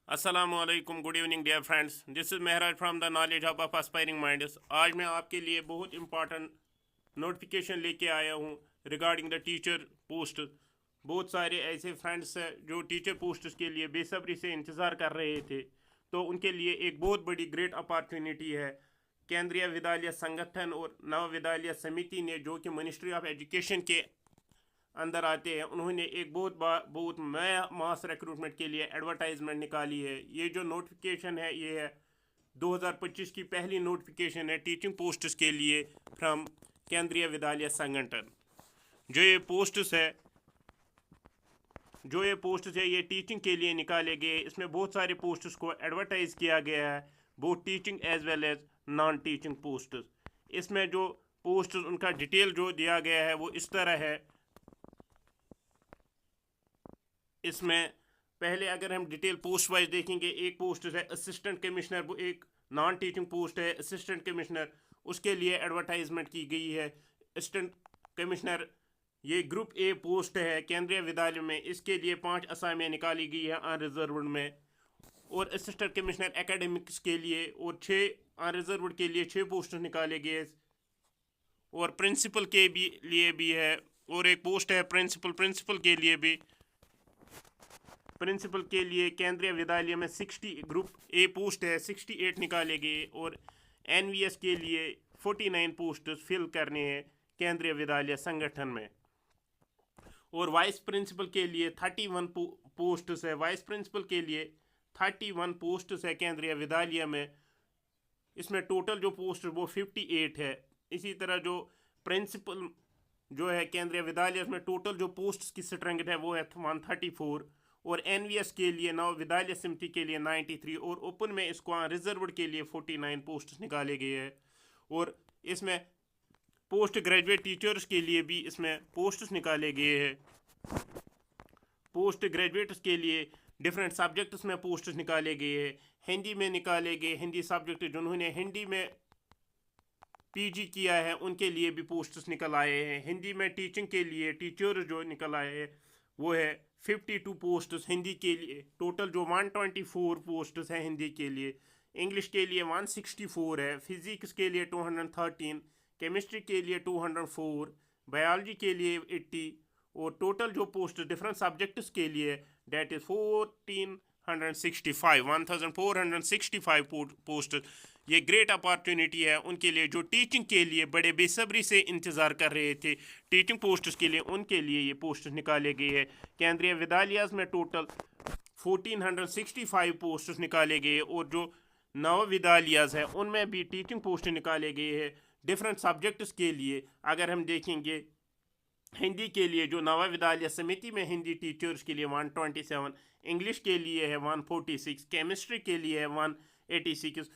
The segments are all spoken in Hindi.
Assalamualaikum, good evening dear friends, this is Mehraj from the knowledge hub of aspiring minds. आज मैं आपके लिए बहुत इंपॉर्टेंट नोटिफिकेशन लेके आया हूँ रिगार्डिंग द टीचर पोस्ट। बहुत सारे ऐसे फ्रेंड्स हैं जो टीचर पोस्ट के लिए बेसब्री से इंतज़ार कर रहे थे, तो उनके लिए एक बहुत बड़ी ग्रेट अपॉर्चुनिटी है। केंद्रीय विद्यालय संगठन और नव विद्यालय समिति ने, जो कि मिनिस्ट्री ऑफ एजुकेशन के अंदर आते हैं, उन्होंने एक बहुत नया मास रिक्रूटमेंट के लिए एडवर्टाइजमेंट निकाली है। ये जो नोटिफिकेशन है, ये है 2025 की पहली नोटिफिकेशन है टीचिंग पोस्ट्स के लिए फ्रॉम केंद्रीय विद्यालय संगठन। जो ये पोस्ट्स है ये टीचिंग के लिए निकाले गए। इसमें बहुत सारे पोस्ट्स को एडवर्टाइज किया गया है, both teaching as well as non teaching posts. इसमें जो पोस्ट उनका डिटेल जो दिया गया है वो इस तरह है। इसमें पहले अगर हम डिटेल पोस्ट वाइज देखेंगे, एक पोस्ट है असिस्टेंट कमिश्नर, वो एक नॉन टीचिंग पोस्ट है असिस्टेंट कमिश्नर, उसके लिए एडवर्टाइजमेंट की गई है। असिस्टेंट कमिश्नर ये ग्रुप ए पोस्ट है केंद्रीय विद्यालय में, इसके लिए 5 असामियाँ निकाली गई है अनरिजर्व्ड में। और असिस्टेंट कमिश्नर एकेडमिक्स के लिए और 6 अनरिजर्व्ड के लिए 6 पोस्ट निकाले गए। और प्रिंसिपल के लिए भी है, और एक पोस्ट है प्रिंसिपल के लिए भी। प्रिंसिपल के लिए केंद्रीय विद्यालय में 60 ग्रुप ए पोस्ट है, 68 निकाले गए। और एनवीएस के लिए 49 पोस्ट फिल करने हैं केंद्रीय विद्यालय संगठन में। और वाइस प्रिंसिपल के लिए 31 पोस्ट्स है। वाइस प्रिंसिपल के लिए 31 पोस्ट्स है केंद्रीय विद्यालय में। इसमें टोटल जो पोस्ट वो 58 है। इसी तरह जो प्रिंसिपल जो है केंद्रीय विद्यालय में, टोटल जो पोस्ट्स की स्ट्रेंथ है वो है 134। और एनवीएस के लिए नव विद्यालय समिति के लिए 93। और ओपन में इसको रिजर्व्ड के लिए 49 पोस्ट निकाले गए हैं। और इसमें पोस्ट ग्रेजुएट टीचर्स के लिए भी इसमें पोस्ट्स निकाले गए हैं। पोस्ट ग्रेजुएट्स के लिए डिफरेंट सब्जेक्ट्स में पोस्ट्स निकाले गए हैं। हिंदी में निकाले गए, हिंदी सब्जेक्ट जिन्होंने हिंदी में पीजी किया है उनके लिए भी पोस्ट्स निकल आए हैं। हिंदी में टीचिंग के लिए टीचर जो निकल आए हैं वो है 52 पोस्ट्स हिंदी के लिए। टोटल जो 124 पोस्ट्स हैं हिंदी के लिए। इंग्लिश के लिए 164 है, फिजिक्स के लिए 213, केमिस्ट्री के लिए 204, बायोलॉजी के लिए 80। और टोटल जो पोस्ट डिफरेंट सब्जेक्ट्स के लिए डेट इज़ 1465 पोस्ट। ये ग्रेट अपॉर्चुनिटी है उनके लिए जो टीचिंग के लिए बड़े बेसब्री से इंतज़ार कर रहे थे टीचिंग पोस्ट्स के लिए। उनके लिए ये पोस्ट निकाले गए हैं। केंद्रीय विद्यालय में टोटल 1465 पोस्ट निकाले गए। और जो नव विद्यालय हैं उनमें भी टीचिंग पोस्ट निकाले गए हैं डिफरेंट सब्जेक्ट्स के लिए। अगर हम देखेंगे हिंदी के लिए जो नवा विद्यालय समिति में हिंदी टीचर्स के लिए 127, इंग्लिश के लिए है 146, केमिस्ट्री के लिए है 186,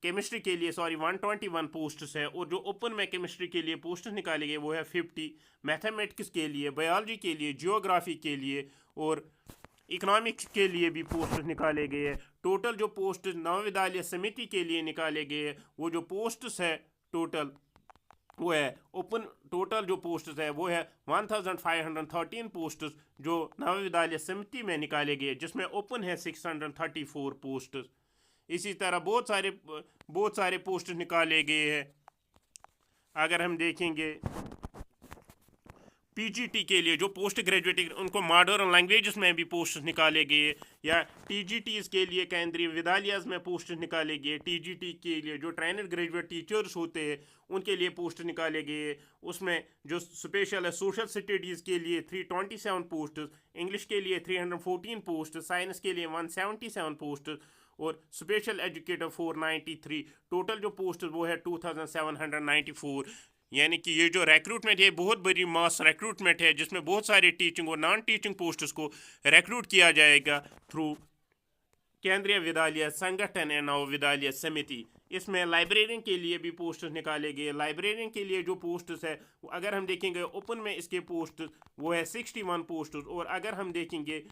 केमिस्ट्री के लिए 121 पोस्ट्स है। और जो ओपन में केमिस्ट्री के लिए पोस्ट निकाले गए वो है 50, मैथमेटिक्स के लिए, बायोलॉजी के लिए, जियोग्राफी के लिए और इकोनॉमिक्स के लिए भी पोस्ट निकाले गए हैं। टोटल जो पोस्ट नव विद्यालय समिति के लिए निकाले गए हैं वो जो पोस्ट्स है टोटल वो है ओपन, टोटल जो पोस्ट्स है वो है 1513 पोस्ट्स जो नव विद्यालय समिति में निकाले गए, जिसमें ओपन है 634 पोस्ट्स। इसी तरह बहुत सारे पोस्ट निकाले गए हैं। अगर हम देखेंगे पीजीटी के लिए जो पोस्ट ग्रेजुएट उनको मॉडर्न लैंग्वेजेस में भी पोस्ट निकाले गए, या टीजीटीज़ के लिए केंद्रीय विद्यालय में पोस्ट निकाले गए। टीजीटी के लिए जो ट्रेनड ग्रेजुएट टीचर्स होते हैं उनके लिए पोस्ट निकाले गए। उसमें जो स्पेशल है सोशल स्टडीज़ के लिए 327 पोस्ट, इंग्लिश के लिए 314 पोस्ट, साइंस के लिए 177 पोस्ट और स्पेशल एजुकेटर 493। टोटल जो पोस्ट वो है 2794। यानी कि ये जो रिक्रूटमेंट है बहुत बड़ी मास रिक्रूटमेंट है, जिसमें बहुत सारे टीचिंग और नॉन टीचिंग पोस्ट्स को रिक्रूट किया जाएगा थ्रू केंद्रीय विद्यालय संगठन एवं नव विद्यालय समिति। इसमें लाइब्रेरियन के लिए भी पोस्ट निकाले गए। लाइब्रेरियन के लिए जो पोस्ट्स है अगर हम देखेंगे ओपन में इसके पोस्ट वो है 61 पोस्ट। और अगर हम देखेंगे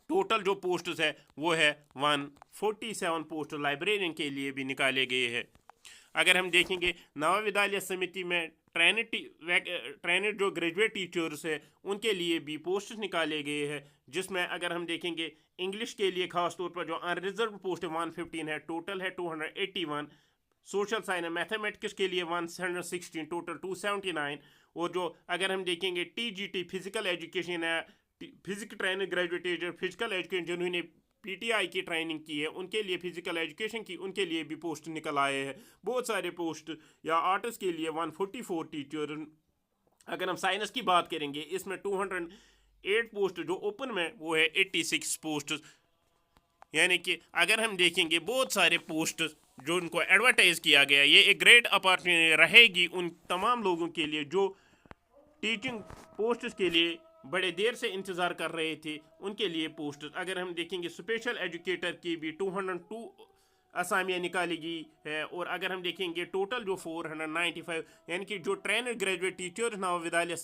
टोटल जो पोस्ट्स है वो है 147 पोस्ट लाइब्रेरियन के लिए भी निकाले गए हैं। अगर हम देखेंगे नव विद्यालय समिति में ट्रेनेड जो ग्रेजुएट टीचर्स है उनके लिए भी पोस्ट निकाले गए हैं, जिसमें अगर हम देखेंगे इंग्लिश के लिए खास तौर पर जो अनरिजर्व पोस्ट 115 है, टोटल है 281। सोशल साइंस एंड मैथमेटिक्स के लिए 116, टोटल 279। और जो अगर हम देखेंगे टीजीटी फिजिकल एजुकेशन है, physical training graduate teacher physical education जिन्होंने पीटीआई की ट्रेनिंग की है उनके लिए फिजिकल एजुकेशन की उनके लिए भी पोस्ट निकल आए हैं बहुत सारे पोस्ट। या आर्ट्स के लिए 144 टीचर। अगर हम साइंस की बात करेंगे इसमें 208 पोस्ट जो ओपन में वो है 86 पोस्ट। यानी कि अगर हम देखेंगे बहुत सारे पोस्ट जो उनको एडवर्टाइज किया गया, ये एक ग्रेट अपॉर्चुनिटी रहेगी उन तमाम लोगों के लिए जो टीचिंग पोस्ट के लिए बड़े देर से इंतज़ार कर रहे थे, उनके लिए पोस्ट। अगर हम देखेंगे स्पेशल एजुकेटर की भी 202 असामियाँ निकाली गई है। और अगर हम देखेंगे टोटल जो 495 यानी कि जो ट्रेनर ग्रेजुएट टीचर्स नव विद्यालय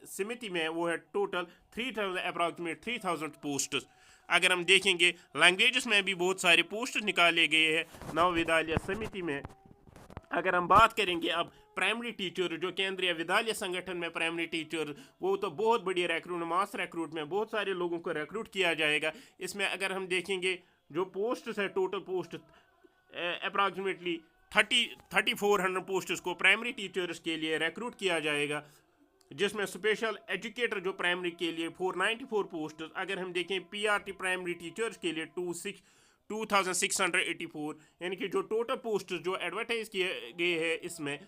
समिति में वो है टोटल 3000 अप्रॉक्सीमेट 3000 पोस्ट। अगर हम देखेंगे लैंग्वेजेस में भी बहुत सारे पोस्ट निकाले गए हैं नव विद्यालय समिति में। अगर हम बात करेंगे अब प्राइमरी टीचर जो केंद्रीय विद्यालय संगठन में प्राइमरी टीचर, वो तो बहुत बड़ी रिक्रूट मास रिक्रूट में बहुत सारे लोगों को रिक्रूट किया जाएगा। इसमें अगर हम देखेंगे जो पोस्ट है टोटल पोस्ट अप्रॉक्सीमेटली 3400 पोस्ट्स को प्राइमरी टीचर्स के लिए रिक्रूट किया जाएगा, जिसमें स्पेशल एजुकेटर जो प्राइमरी के लिए 494 पोस्ट। अगर हम देखें पीआरटी प्राइमरी टीचर्स के लिए 2684 यानी कि जो टोटल पोस्ट जो एडवर्टाइज किए गए हैं इसमें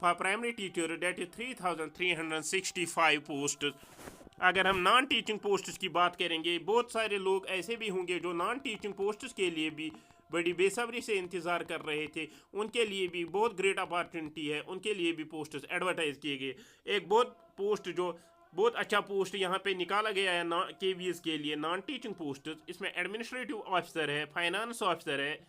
for primary teacher date is 3365 post. अगर हम नॉन टीचिंग पोस्ट्स की बात करेंगे, बहुत सारे लोग ऐसे भी होंगे जो नॉन टीचिंग पोस्ट्स के लिए भी बड़ी बेसब्री से इंतज़ार कर रहे थे, उनके लिए भी बहुत ग्रेट अपॉर्चुनिटी है, उनके लिए भी पोस्ट्स एडवर्टाइज किए गए। एक बहुत पोस्ट जो बहुत अच्छा पोस्ट यहाँ पे निकाला गया है KVS के लिए नॉन टीचिंग पोस्ट, इसमें एडमिनिस्ट्रेटिव ऑफिसर है, फाइनेंस ऑफिसर है,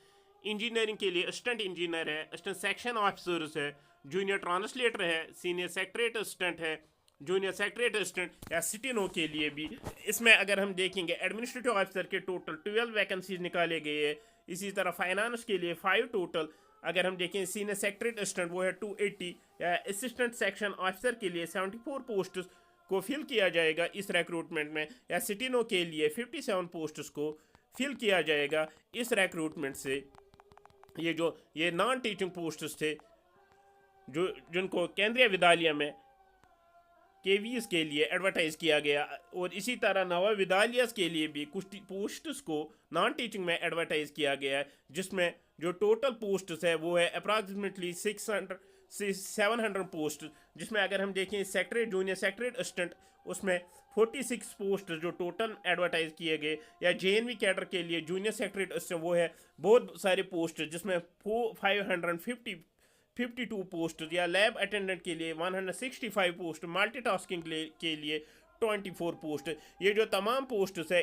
इंजीनियरिंग के लिए असिस्टेंट इंजीनियर है, असिस्टेंट सेक्शन ऑफिसर्स है, जूनियर ट्रांसलेटर है, सीनियर सेक्रेटरी असिस्टेंट है, जूनियर सेक्रेटरी असिस्टेंट या सिटिनो के लिए भी। इसमें अगर हम देखेंगे एडमिनिस्ट्रेटिव ऑफिसर के टोटल 12 वैकेंसीज निकाले गए हैं। इसी तरह फाइनेंस के लिए 5 टोटल। अगर हम देखें सीनियर सेक्रेटरी असिस्टेंट वो है 280 या असिस्टेंट सेक्शन ऑफिसर के लिए 74 पोस्ट को फिल किया जाएगा इस रिक्रूटमेंट में, या सिटिनो के लिए 57 पोस्ट्स को फिल किया जाएगा इस रिक्रूटमेंट से। ये नॉन टीचिंग पोस्ट्स थे जो जिनको केंद्रीय विद्यालय में KVS के लिए एडवर्टाइज किया गया। और इसी तरह नव विद्यालय के लिए भी कुछ पोस्ट्स को नॉन टीचिंग में एडवर्टाइज किया गया है, जिसमें जो टोटल पोस्ट्स है वो है अप्रॉक्सीमेटली 600 से 700 पोस्ट। जिसमें अगर हम देखें सेक्रेटरी जूनियर सेक्रेटरी असिस्टेंट उसमें 46 पोस्ट जो टोटल एडवर्टाइज किए गए, या JNV कैडर के लिए जूनियर सेक्रेटरी असिस्टेंट वो है बहुत सारे पोस्ट जिसमें 552 पोस्ट, या लैब अटेंडेंट के लिए 165 पोस्ट, मल्टीटास्किंग के लिए 24 पोस्ट। ये जो तमाम पोस्ट्स है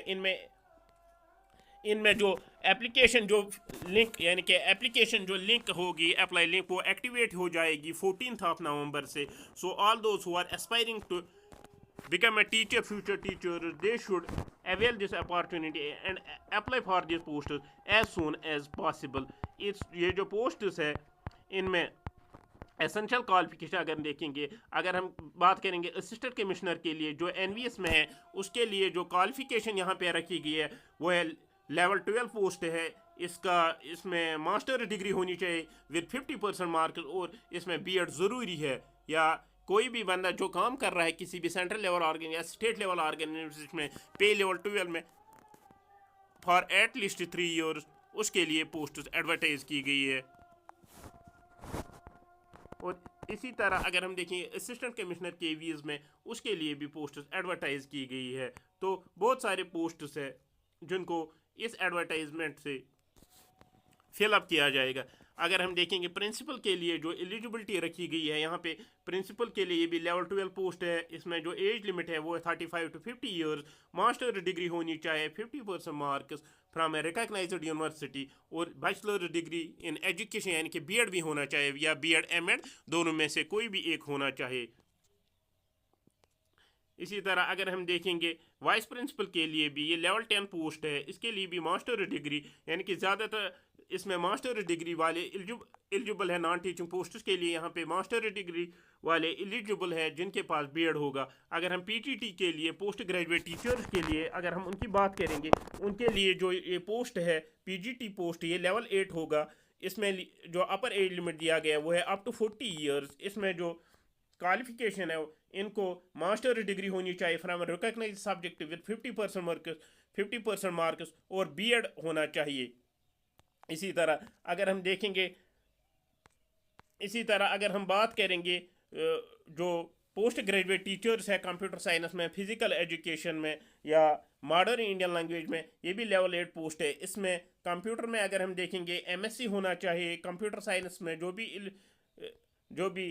इनमें जो एप्लीकेशन जो लिंक यानी कि एप्लीकेशन जो लिंक होगी अप्लाई लिंक वो एक्टिवेट हो जाएगी 14 नवंबर से। So all those who are aspiring to become a teacher, future teacher, they should avail this opportunity and apply for these posts as soon as possible. ये जो पोस्ट्स है इनमें एसेंशियल क्वालिफिकेशन अगर देखेंगे, अगर हम बात करेंगे असिस्टेंट कमिश्नर के लिए जो NVS में है उसके लिए जो क्वालिफिकेशन यहाँ पे रखी गई है वो है लेवल 12 पोस्ट है। इसमें मास्टर डिग्री होनी चाहिए विद 50% मार्क्स, और इसमें BEd ज़रूरी है। या कोई भी बंदा जो काम कर रहा है किसी भी सेंट्रल लेवल ऑर्गन या स्टेट लेवल ऑर्गेनाइजेशन में पे लेवल 12 में फॉर एटलीस्ट 3 ईयर्स, उसके लिए पोस्ट एडवर्टाइज की गई है। और इसी तरह अगर हम देखें असिस्टेंट कमिश्नर KVS में उसके लिए भी पोस्ट एडवर्टाइज की गई है। तो बहुत सारे पोस्ट्स है जिनको इस एडवर्टाइजमेंट से फिलअप किया जाएगा। अगर हम देखेंगे प्रिंसिपल के लिए जो एलिजिबिलिटी रखी गई है, यहाँ पे प्रिंसिपल के लिए भी लेवल 12 पोस्ट है। इसमें जो एज लिमिट है वो है 35 to 50 ईयर्स, मास्टर डिग्री होनी चाहिए 50% marks from a recognised university, और बैचलर डिग्री इन एजुकेशन यानी कि BEd भी होना चाहिए या BEd MAd दोनों में से कोई भी एक होना चाहिए। इसी तरह अगर हम देखेंगे वाइस प्रिंसिपल के लिए भी ये लेवल 10 पोस्ट है, इसके लिए भी मास्टर डिग्री यानी कि ज़्यादातर इसमें मास्टर डिग्री वाले एलिजिबल है नॉन टीचिंग पोस्ट्स के लिए। यहाँ पे मास्टर डिग्री वाले एलिजिबल है जिनके पास बीएड होगा। अगर हम पीजीटी के लिए पोस्ट ग्रेजुएट टीचर्स के लिए अगर हम उनकी बात करेंगे, उनके लिए जो ये पोस्ट है पीजीटी पोस्ट, ये लेवल 8 होगा। इसमें जो अपर एज लिमिट दिया गया है वो है अप टू 40 ईयर्स। इसमें जो क्वालिफिकेशन है इनको मास्टर डिग्री होनी चाहिए from recognised subject with 50% marks और बीएड होना चाहिए। इसी तरह अगर हम देखेंगे, इसी तरह अगर हम बात करेंगे जो पोस्ट ग्रेजुएट टीचर्स है कंप्यूटर साइंस में, फिजिकल एजुकेशन में या मॉडर्न इंडियन लैंग्वेज में, ये भी लेवल 8 पोस्ट है। इसमें कंप्यूटर में अगर हम देखेंगे एमएससी होना चाहिए। कंप्यूटर साइंस में जो भी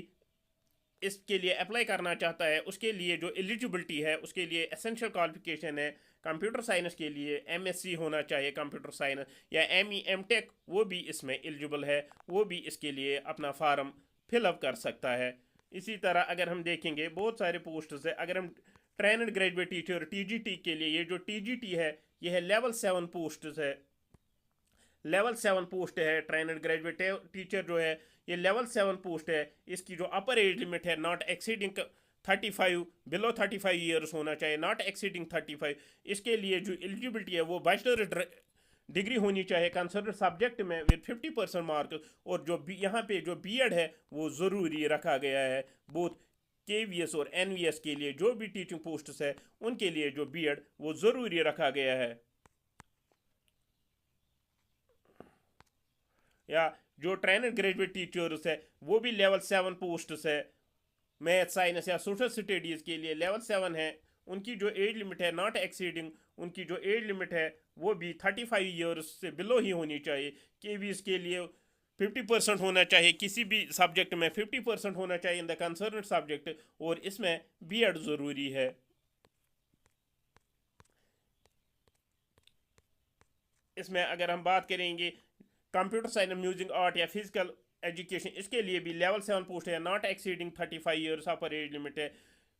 इसके लिए अप्लाई करना चाहता है उसके लिए जो एलिजिबिलिटी है उसके लिए एसेंशियल क्वालिफिकेशन है कंप्यूटर साइंस के लिए एमएससी होना चाहिए कंप्यूटर साइंस, या एमई एमटेक वो भी इसमें एलिजिबल है, वो भी इसके लिए अपना फार्म फिलअप कर सकता है। इसी तरह अगर हम देखेंगे बहुत सारे पोस्ट्स है। अगर हम ट्रेनड ग्रेजुएट टीचर टीजीटी के लिए, ये जो टीजीटी है ये है लेवल 7 पोस्ट्स है। लेवल 7 पोस्ट है ट्रेनड ग्रेजुएट टीचर जो है ये लेवल 7 पोस्ट है। इसकी जो अपर एज लिमिट है नॉट एक्सीडिंग 35, बिलो 35 ईयर्स होना चाहिए, नॉट एक्सीडिंग 35। इसके लिए जो एलिजिबिलिटी है वो बैचलर डिग्री होनी चाहिए कंसर्न सब्जेक्ट में विद 50% मार्क्स, और जो यहाँ पे जो बीएड है वो ज़रूरी रखा गया है। बोथ केवीएस और एनवीएस के लिए जो भी टीचिंग पोस्ट्स है उनके लिए जो बीएड वो ज़रूरी रखा गया है। या जो ट्रेनर ग्रेजुएट टीचर्स है वो भी लेवल 7 पोस्ट्स है। मैथ साइंस या सोशल स्टडीज़ के लिए लेवल 7 है। उनकी जो एज लिमिट है नॉट एक्सीडिंग, उनकी जो एज लिमिट है वो भी 35 ईयर्स से बिलो ही होनी चाहिए। केवीएस के लिए 50% होना चाहिए, किसी भी सब्जेक्ट में 50% होना चाहिए इन द कंसर्न सब्जेक्ट, और इसमें बीएड ज़रूरी है। इसमें अगर हम बात करेंगे कंप्यूटर साइंस, म्यूजिक, आर्ट या फिजिकल एजुकेशन, इसके लिए भी लेवल 7 पोस्ट है not exceeding 35 years upper age limit है।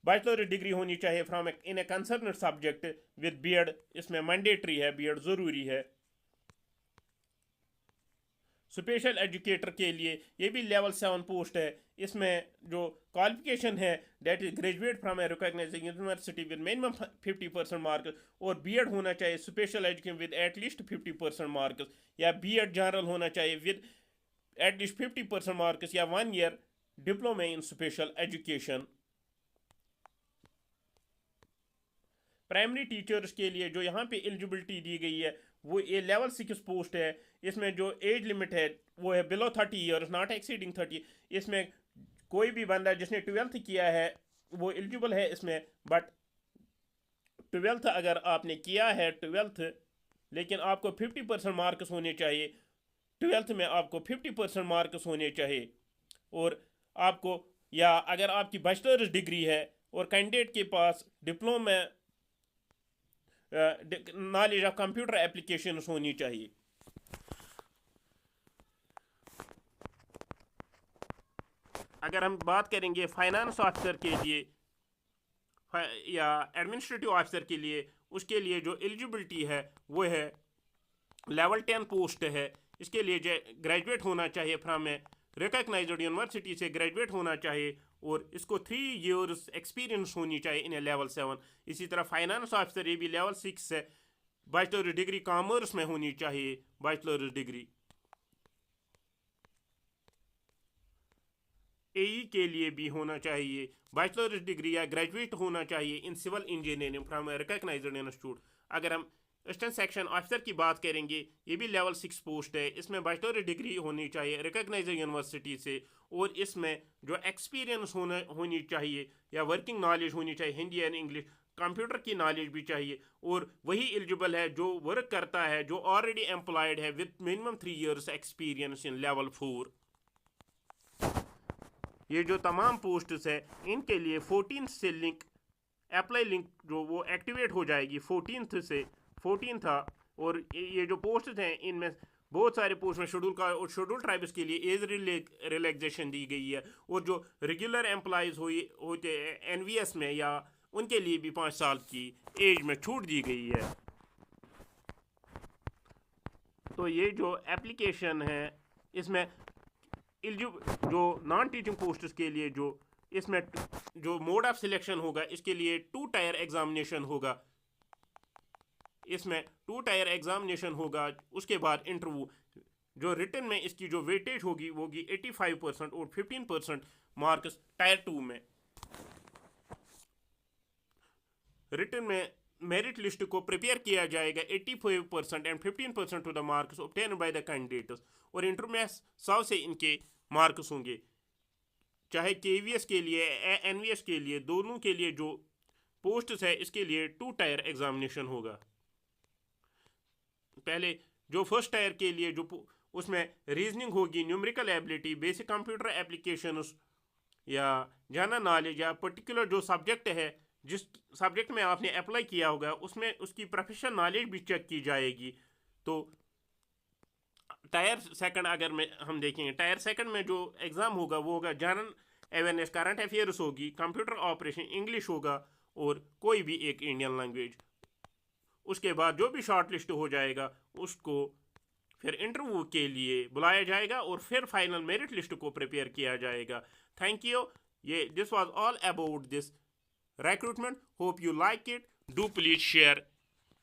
बैचलर डिग्री होनी चाहिए from in a concern subject with B Ed, इसमें मैंडेटरी है, बीएड ज़रूरी है। स्पेशल एजुकेटर के लिए ये भी लेवल 7 पोस्ट है। इसमें जो क्वालिफिकेशन है that is graduate from a recognised university with minimum 50% marks, और बीएड होना चाहिए special education with at least 50% marks, या बीएड जनरल होना चाहिए विद एटलीस्ट 50% मार्क्स, या 1 year diploma in special education. Primary teachers के लिए जो यहाँ पे एलिजिबिलिटी दी गई है वो ये लेवल 6 पोस्ट है। इसमें जो एज लिमिट है वो है बिलो 30 ईयर्स नॉट एक्सीडिंग 30। इसमें कोई भी बंदा जिसने 12th किया है वो एलिजिबल है इसमें, बट 12th अगर आपने किया है 12th लेकिन आपको 50% मार्क्स होने चाहिए, 12th में आपको 50% मार्क्स होने चाहिए, और आपको, या अगर आपकी बैचलर्स डिग्री है और कैंडिडेट के पास diploma knowledge of computer application होनी चाहिए। अगर हम बात करेंगे फाइनेंस ऑफिसर के लिए या एडमिनिस्ट्रेटिव ऑफिसर के लिए, उसके लिए जो एलिजिबिलिटी है वो है लेवल 10 पोस्ट है। इसके लिए ग्रेजुएट होना चाहिए फ्रॉम ए रिकॉग्नाइज्ड यूनिवर्सिटी से ग्रेजुएट होना चाहिए, और इसको 3 इयर्स एक्सपीरियंस होनी चाहिए इन ए लेवल 7। इसी तरह फाइनेंस ऑफिसर ये भी लेवल 6 है। बैचलर डिग्री कॉमर्स में होनी चाहिए, बैचलर डिग्री। एई के लिए भी होना चाहिए बैचलर डिग्री या ग्रेजुएट होना चाहिए in civil engineering from recognised institute. अगर हम असिस्टेंट सेक्शन ऑफिसर की बात करेंगे ये भी लेवल 6 पोस्ट है। इसमें बैचलर डिग्री होनी चाहिए रिकॉग्नाइज्ड यूनिवर्सिटी से, और इसमें जो एक्सपीरियंस होनी चाहिए या वर्किंग नॉलेज होनी चाहिए, हिंदी एंड इंग्लिश, कंप्यूटर की नॉलेज भी चाहिए, और वही एलिजिबल है जो वर्क करता है, जो ऑलरेडी एम्प्लॉयड है with minimum 3 years experience in level 4। ये जो तमाम पोस्ट्स है इनके लिए 14 से लिंक अप्लाई लिंक जो वो एक्टिवेट हो जाएगी 14 से 14 था, और ये जो पोस्ट्स हैं इनमें बहुत सारे पोस्ट में शेड्यूल ट्राइब्स के लिए एज रिलैक्सेशन दी गई है, और जो रेगुलर एम्प्लॉयज़ होते हैं एनवीएस में या उनके लिए भी 5 साल की एज में छूट दी गई है। तो ये जो एप्लीकेशन है इसमें जो नॉन टीचिंग पोस्ट्स के लिए जो इसमें जो मोड ऑफ सिलेक्शन होगा इसके लिए 2 टायर एग्जामिनेशन होगा। इसमें 2 टायर एग्जामिनेशन होगा, उसके बाद इंटरव्यू। जो रिटन में इसकी जो वेटेज होगी वो होगी 85% और 15% मार्क्स टायर 2 में। रिटन में मेरिट लिस्ट को प्रिपेयर किया जाएगा 85% and 15% to the marks obtain by the candidates. और इंटरव्यू में 100 से इनके मार्क्स होंगे, चाहे केवीएस के लिए एनवीएस के लिए, दोनों के लिए जो पोस्ट्स है इसके लिए 2 टायर एग्जामिनेशन होगा। पहले जो फर्स्ट टायर के लिए जो उसमें रीजनिंग होगी, numerical ability, basic computer applications या जनरल नॉलेज या पर्टिकुलर जो सब्जेक्ट है जिस सब्जेक्ट में आपने अप्लाई किया होगा उसमें उसकी प्रोफेशनल नॉलेज भी चेक की जाएगी। तो टायर सेकंड अगर में हम देखेंगे, टायर सेकंड में जो एग्ज़ाम होगा वो होगा जनरल अवेयरनेस, करंट अफेयर्स होगी, कंप्यूटर ऑपरेशन, इंग्लिश होगा और कोई भी एक इंडियन लैंग्वेज। उसके बाद जो भी शॉर्ट लिस्ट हो जाएगा उसको फिर इंटरव्यू के लिए बुलाया जाएगा और फिर फाइनल मेरिट लिस्ट को प्रिपेयर किया जाएगा। Thank you. ये this was all about this recruitment. Hope you like it. Do please share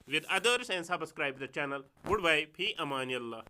with others and subscribe the channel. Goodbye. Fi Amanillah.